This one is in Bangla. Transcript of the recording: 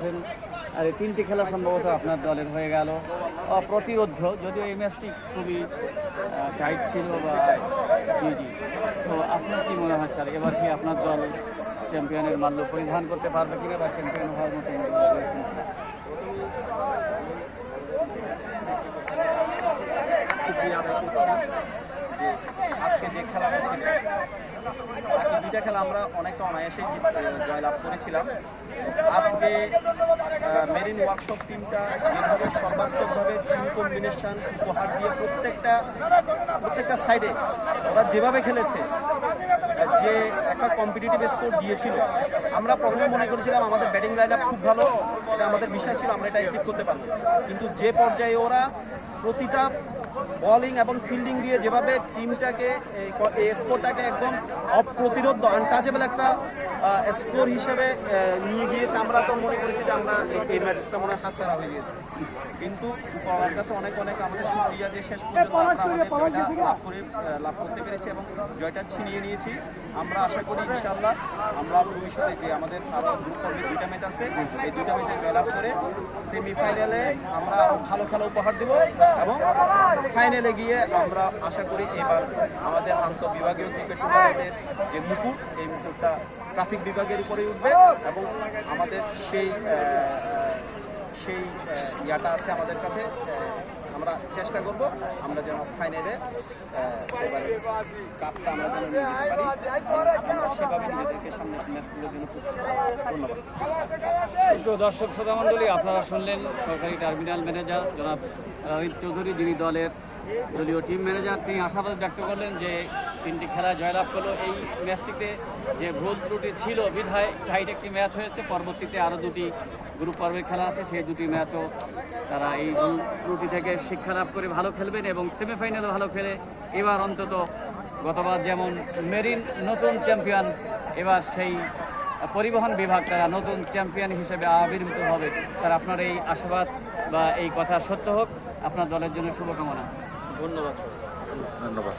করছেন। আর এই 3টি খেলা সম্ভবত আপনার দলের হয়ে গেল প্রতিরোধ্য, যদিও এই ম্যাচটি খুবই টাইট ছিল বা জি। তো আপনার কি মনে হয় স্যার, এবার কি আপনার দল চ্যাম্পিয়নের মাল্য পরিধান করতে পারবে কিনা বা চ্যাম্পিয়ন হওয়ার মতো? শুকরিয়া আদায় করছি যে আজকে যে খেলাটা ছিল, বাকি দুইটা খেলা আমরা অনেকটা অনায়াসেই জয়লাভ করেছিলাম। আজকে মেরিন ওয়ার্কশপ টিমটা যেভাবে সর্বাত্মকভাবে টিম কম্বিনেশন উপহার দিয়ে প্রত্যেকটা সাইডে ওরা যেভাবে খেলেছে, যে একটা কম্পিটিটিভ স্কোর দিয়েছিল, আমরা প্রথমে মনে করেছিলাম আমাদের ব্যাটিং লাইন আপ খুব ভালো, এটা আমাদের বিশ্বাস ছিল আমরা এটা অ্যাচিভ করতে পারবো। কিন্তু যে পর্যায়ে ওরা প্রতিটা বলিং এবং ফিল্ডিং দিয়ে যেভাবে টিমটাকে এই স্কোরটাকে একদম অপ্রতিরোধ আনটাচেবল একটা স্কোর হিসেবে নিয়ে গিয়েছে, আমরা তো মনে করেছি যে আমরা এই ম্যাচটা মনে হয় হাতছাড়া হয়ে গিয়েছে। কিন্তু আমার কাছে অনেক আমাদের শুকরিয়া যে শেষ পর্যন্ত আমরা আমাদের জয়টা লাভ করতে পেরেছি এবং জয়টা ছিনিয়ে নিয়েছি। আমরা আশা করি ইনশাআল্লাহ আমরা ভবিষ্যতে যে আমাদের আরও গ্রুপ পর্বে 2টা ম্যাচ আছে, এই 2টা ম্যাচে জয়লাভ করে সেমিফাইনালে আমরা আরও ভালো খেলা উপহার দেব এবং ফাইনালে গিয়ে আমরা আশা করি এবার আমাদের আন্তঃবিভাগীয় ক্রিকেট টুর্নামেন্টের যে মুকুট, এই মুকুটটা ট্রাফিক বিভাগের উপরেই উঠবে এবং আমাদের সেই ইয়াটা আছে আমাদের কাছে। আমরা চেষ্টা করব আমরা যেন ফাইনালে এবারে কাপটা আমরা যেন নিয়ে যেতে পারি, আমরা সেভাবে নিজেদেরকে সামনে ম্যাচগুলোর জন্য প্রস্তুত। ধন্যবাদ। কিন্তু দর্শক শ্রোতা মণ্ডলী, আপনারা শুনলেন সরকারি টার্মিনাল ম্যানেজার জনাব রাহিদ চৌধুরী, যিনি দলীয় টিম ম্যানেজার। তিনি আশাবাদ ব্যক্ত করলেন যে 3টি খেলায় জয়লাভ করলো। এই ম্যাচটিতে যে ভুল ত্রুটি ছিল বিধায় টাইট একটি ম্যাচ হয়েছে। পরবর্তীতে আরও 2টি গ্রুপ পর্বের খেলা আছে, সেই 2টি ম্যাচও তারা এই ভুল ত্রুটি থেকে শিক্ষা লাভ করে ভালো খেলবেন এবং সেমিফাইনালে ভালো খেলে এবার অন্তত গতবার যেমন মেরিন নতুন চ্যাম্পিয়ন, এবার সেই পরিবহন বিভাগ তারা নতুন চ্যাম্পিয়ন হিসেবে আবির্ভূত হবে। স্যার, আপনার এই আশাবাদ বা এই কথা সত্য হোক, আপনার দলের জন্য শুভকামনা। ধন্যবাদ। ধন্যবাদ।